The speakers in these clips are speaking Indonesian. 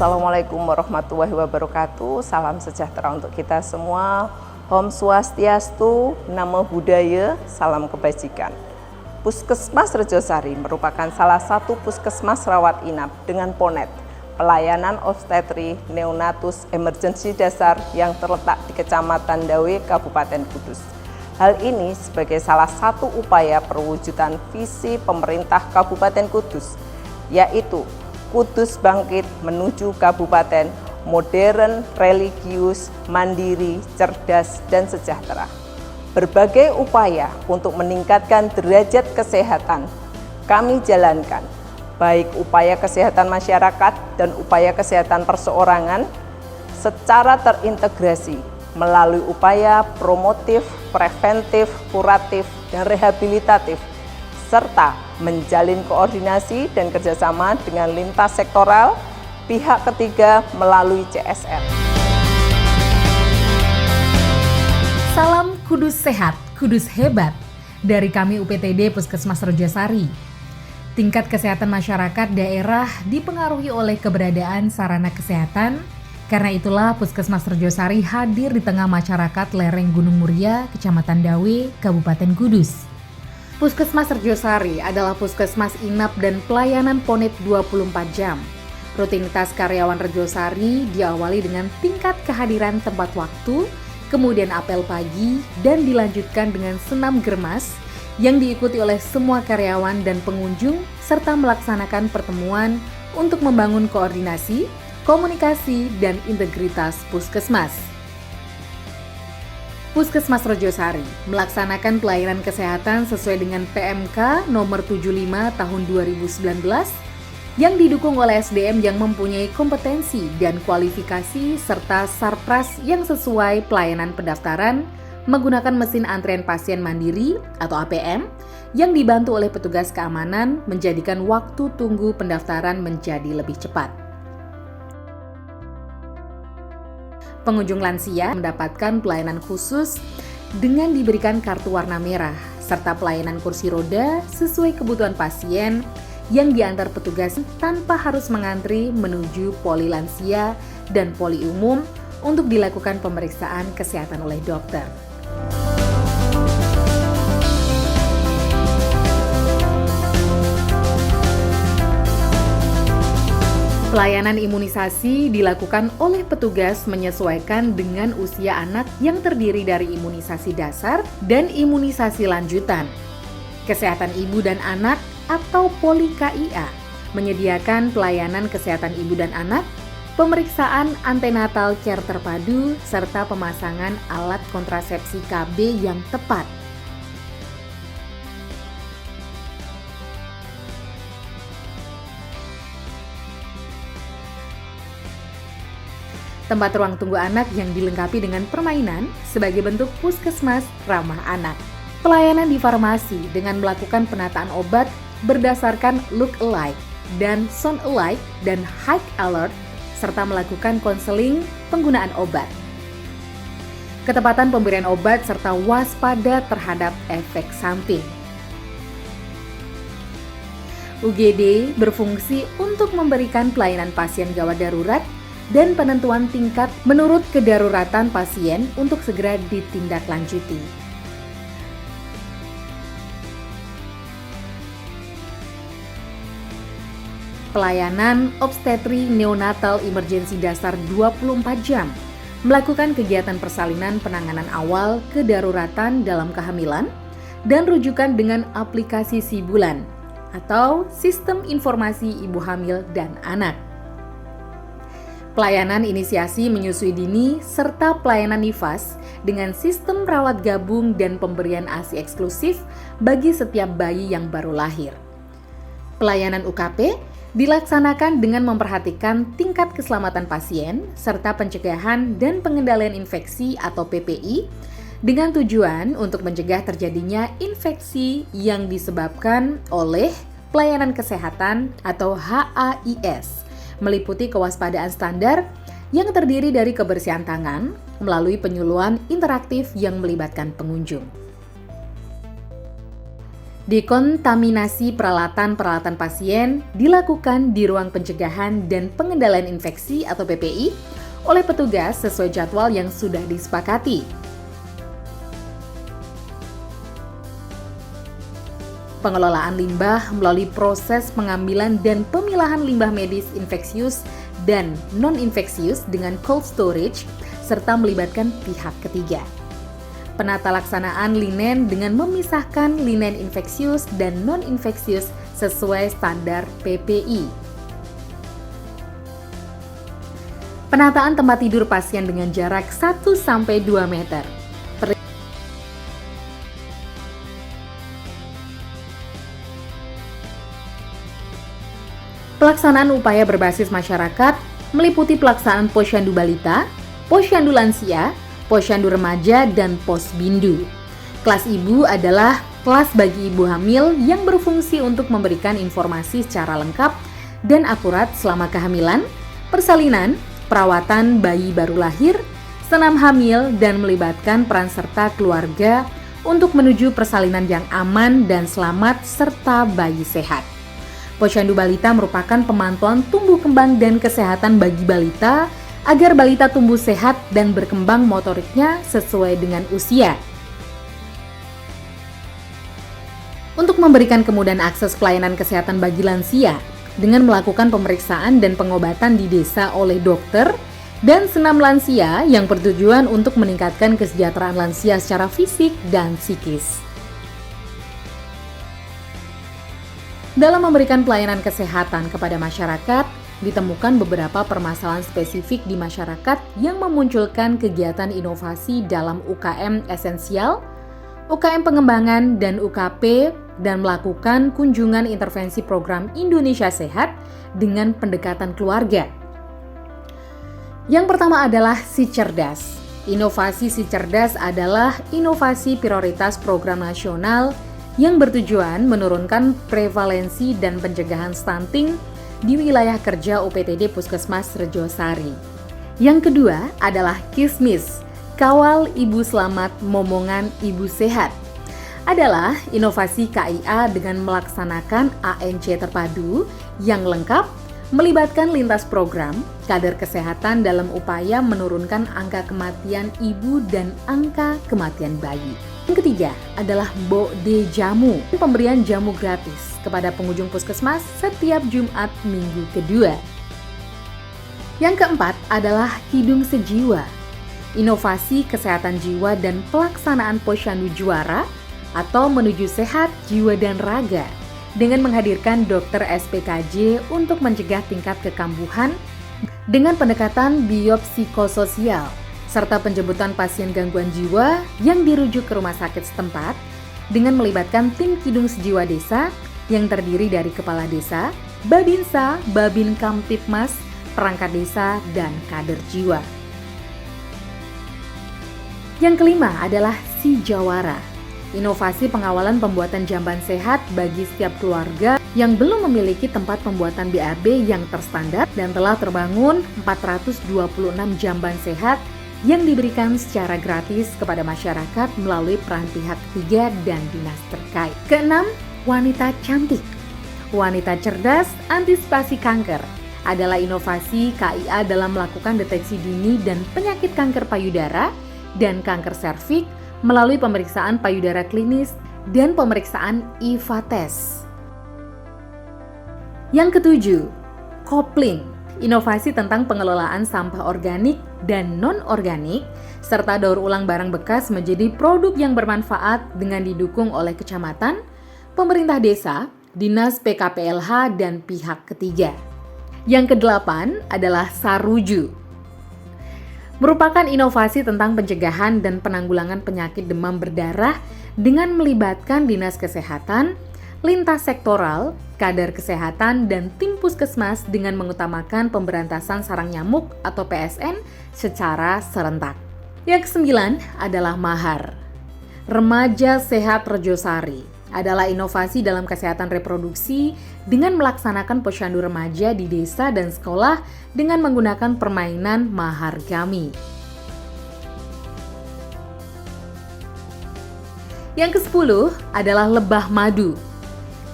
Assalamualaikum warahmatullahi wabarakatuh. Salam sejahtera untuk kita semua. Om Swastiastu, Namo Buddhaya, salam kebajikan. Puskesmas Rejosari merupakan salah satu puskesmas rawat inap dengan PONET, pelayanan obstetri neonatus emergensi dasar yang terletak di Kecamatan Dawe, Kabupaten Kudus. Hal ini sebagai salah satu upaya perwujudan visi pemerintah Kabupaten Kudus, yaitu Kudus bangkit menuju kabupaten modern, religius, mandiri, cerdas, dan sejahtera. Berbagai upaya untuk meningkatkan derajat kesehatan kami jalankan, baik upaya kesehatan masyarakat dan upaya kesehatan perseorangan secara terintegrasi melalui upaya promotif, preventif, kuratif, dan rehabilitatif, serta menjalin koordinasi dan kerjasama dengan lintas sektoral, pihak ketiga melalui CSR. Salam Kudus Sehat, Kudus Hebat dari kami UPTD Puskesmas Rejosari. Tingkat kesehatan masyarakat daerah dipengaruhi oleh keberadaan sarana kesehatan. Karena itulah Puskesmas Rejosari hadir di tengah masyarakat lereng Gunung Muria, Kecamatan Dawe, Kabupaten Kudus. Puskesmas Rejosari adalah puskesmas inap dan pelayanan PONET 24 jam. Rutinitas karyawan Rejosari diawali dengan tingkat kehadiran tempat waktu, kemudian apel pagi, dan dilanjutkan dengan senam germas yang diikuti oleh semua karyawan dan pengunjung, serta melaksanakan pertemuan untuk membangun koordinasi, komunikasi, dan integritas puskesmas. Puskesmas Rejosari melaksanakan pelayanan kesehatan sesuai dengan PMK nomor 75 tahun 2019 yang didukung oleh SDM yang mempunyai kompetensi dan kualifikasi serta sarpras yang sesuai pelayanan pendaftaran menggunakan mesin antrian pasien mandiri atau APM yang dibantu oleh petugas keamanan menjadikan waktu tunggu pendaftaran menjadi lebih cepat. Pengunjung lansia mendapatkan pelayanan khusus dengan diberikan kartu warna merah, serta pelayanan kursi roda sesuai kebutuhan pasien yang diantar petugas tanpa harus mengantri menuju poli lansia dan poli umum untuk dilakukan pemeriksaan kesehatan oleh dokter. Pelayanan imunisasi dilakukan oleh petugas menyesuaikan dengan usia anak yang terdiri dari imunisasi dasar dan imunisasi lanjutan. Kesehatan ibu dan anak atau Poli KIA menyediakan pelayanan kesehatan ibu dan anak, pemeriksaan antenatal care terpadu, serta pemasangan alat kontrasepsi KB yang tepat. Tempat ruang tunggu anak yang dilengkapi dengan permainan sebagai bentuk puskesmas ramah anak. Pelayanan di farmasi dengan melakukan penataan obat berdasarkan look alike dan sound alike dan high alert, serta melakukan konseling penggunaan obat. Ketepatan pemberian obat serta waspada terhadap efek samping. UGD berfungsi untuk memberikan pelayanan pasien gawat darurat dan penentuan tingkat menurut kedaruratan pasien untuk segera ditindaklanjuti. Pelayanan obstetri neonatal emergensi dasar 24 jam melakukan kegiatan persalinan penanganan awal kedaruratan dalam kehamilan dan rujukan dengan aplikasi Sibulan atau Sistem Informasi Ibu Hamil dan Anak. Pelayanan inisiasi menyusui dini serta pelayanan nifas dengan sistem rawat gabung dan pemberian ASI eksklusif bagi setiap bayi yang baru lahir. Pelayanan UKP dilaksanakan dengan memperhatikan tingkat keselamatan pasien serta pencegahan dan pengendalian infeksi atau PPI dengan tujuan untuk mencegah terjadinya infeksi yang disebabkan oleh pelayanan kesehatan atau HAIS, meliputi kewaspadaan standar yang terdiri dari kebersihan tangan melalui penyuluhan interaktif yang melibatkan pengunjung. Dekontaminasi peralatan-peralatan pasien dilakukan di ruang pencegahan dan pengendalian infeksi atau PPI oleh petugas sesuai jadwal yang sudah disepakati. Pengelolaan limbah melalui proses pengambilan dan pemilahan limbah medis infeksius dan non-infeksius dengan cold storage serta melibatkan pihak ketiga. Penata laksanaan linen dengan memisahkan linen infeksius dan non-infeksius sesuai standar PPI. Penataan tempat tidur pasien dengan jarak 1-2 meter. Pelaksanaan upaya berbasis masyarakat meliputi pelaksanaan posyandu balita, posyandu lansia, posyandu remaja, dan posbindu. Kelas ibu adalah kelas bagi ibu hamil yang berfungsi untuk memberikan informasi secara lengkap dan akurat selama kehamilan, persalinan, perawatan bayi baru lahir, senam hamil, dan melibatkan peran serta keluarga untuk menuju persalinan yang aman dan selamat serta bayi sehat. Posyandu balita merupakan pemantauan tumbuh kembang dan kesehatan bagi balita agar balita tumbuh sehat dan berkembang motoriknya sesuai dengan usia. Untuk memberikan kemudahan akses pelayanan kesehatan bagi lansia, dengan melakukan pemeriksaan dan pengobatan di desa oleh dokter, dan senam lansia yang bertujuan untuk meningkatkan kesejahteraan lansia secara fisik dan psikis. Dalam memberikan pelayanan kesehatan kepada masyarakat, ditemukan beberapa permasalahan spesifik di masyarakat yang memunculkan kegiatan inovasi dalam UKM esensial, UKM pengembangan, dan UKP, dan melakukan kunjungan intervensi program Indonesia Sehat dengan pendekatan keluarga. Yang pertama adalah Si Cerdas. Inovasi Si Cerdas adalah inovasi prioritas program nasional yang bertujuan menurunkan prevalensi dan pencegahan stunting di wilayah kerja UPTD Puskesmas Rejosari. Yang kedua adalah Kismis, Kawal Ibu Selamat Momongan Ibu Sehat. Adalah inovasi KIA dengan melaksanakan ANC terpadu yang lengkap, melibatkan lintas program, kader kesehatan dalam upaya menurunkan angka kematian ibu dan angka kematian bayi. Yang ketiga adalah Bode Jamu, pemberian jamu gratis kepada pengunjung puskesmas setiap Jumat minggu kedua. Yang keempat adalah Kidung Sejiwa, inovasi kesehatan jiwa dan pelaksanaan posyandu juara atau menuju sehat jiwa dan raga dengan menghadirkan dokter SPKJ untuk mencegah tingkat kekambuhan dengan pendekatan biopsikososial serta penjemputan pasien gangguan jiwa yang dirujuk ke rumah sakit setempat dengan melibatkan tim Kidung Sejiwa Desa yang terdiri dari Kepala Desa, Babinsa, Babin Kamtipmas, perangkat desa, dan kader jiwa. Yang kelima adalah Si Jawara, inovasi pengawalan pembuatan jamban sehat bagi setiap keluarga yang belum memiliki tempat pembuatan BAB yang terstandar dan telah terbangun 426 jamban sehat yang diberikan secara gratis kepada masyarakat melalui peran pihak ketiga dan dinas terkait. Keenam, Wanita Cantik. Wanita Cerdas Antisipasi Kanker adalah inovasi KIA dalam melakukan deteksi dini dan penyakit kanker payudara dan kanker serviks melalui pemeriksaan payudara klinis dan pemeriksaan IVA test. Yang ketujuh, Kopling, inovasi tentang pengelolaan sampah organik dan non-organik, serta daur ulang barang bekas menjadi produk yang bermanfaat dengan didukung oleh kecamatan, pemerintah desa, dinas PKPLH, dan pihak ketiga. Yang kedelapan adalah Saruju, merupakan inovasi tentang pencegahan dan penanggulangan penyakit demam berdarah dengan melibatkan dinas kesehatan, lintas sektoral, kader kesehatan, dan tim puskesmas dengan mengutamakan pemberantasan sarang nyamuk atau PSN secara serentak. Yang kesembilan adalah Mahar, Remaja Sehat Rejosari, adalah inovasi dalam kesehatan reproduksi dengan melaksanakan posyandu remaja di desa dan sekolah dengan menggunakan permainan mahargami. Yang ke-10 adalah lebah madu.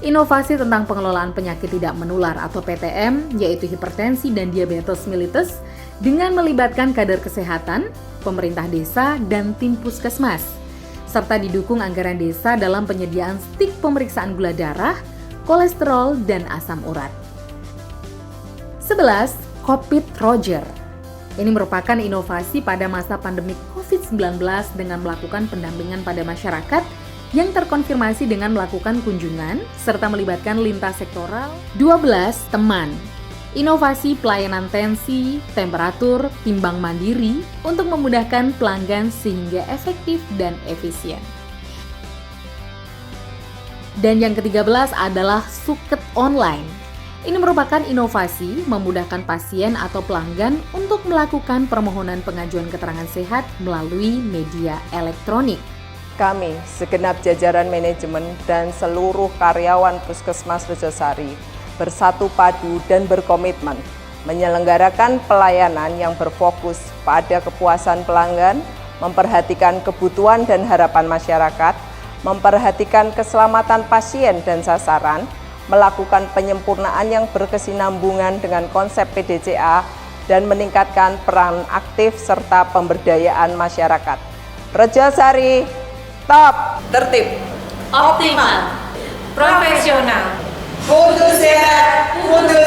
Inovasi tentang pengelolaan penyakit tidak menular atau PTM, yaitu hipertensi dan diabetes mellitus, dengan melibatkan kader kesehatan, pemerintah desa, dan tim puskesmas, serta didukung anggaran desa dalam penyediaan stik pemeriksaan gula darah, kolesterol, dan asam urat. 11. Kopit Roger. Ini merupakan inovasi pada masa pandemi COVID-19 dengan melakukan pendampingan pada masyarakat yang terkonfirmasi dengan melakukan kunjungan serta melibatkan lintas sektoral. 12. Teman. Inovasi pelayanan tensi, temperatur, timbang mandiri untuk memudahkan pelanggan sehingga efektif dan efisien. Dan yang ke-13 adalah Suket Online. Ini merupakan inovasi memudahkan pasien atau pelanggan untuk melakukan permohonan pengajuan keterangan sehat melalui media elektronik. Kami, segenap jajaran manajemen dan seluruh karyawan Puskesmas Rejosari, bersatu padu dan berkomitmen menyelenggarakan pelayanan yang berfokus pada kepuasan pelanggan, memperhatikan kebutuhan dan harapan masyarakat, memperhatikan keselamatan pasien dan sasaran, melakukan penyempurnaan yang berkesinambungan dengan konsep PDCA, dan meningkatkan peran aktif serta pemberdayaan masyarakat. Rejosari top, tertib, optimal, profesional, kudu sehat, kudu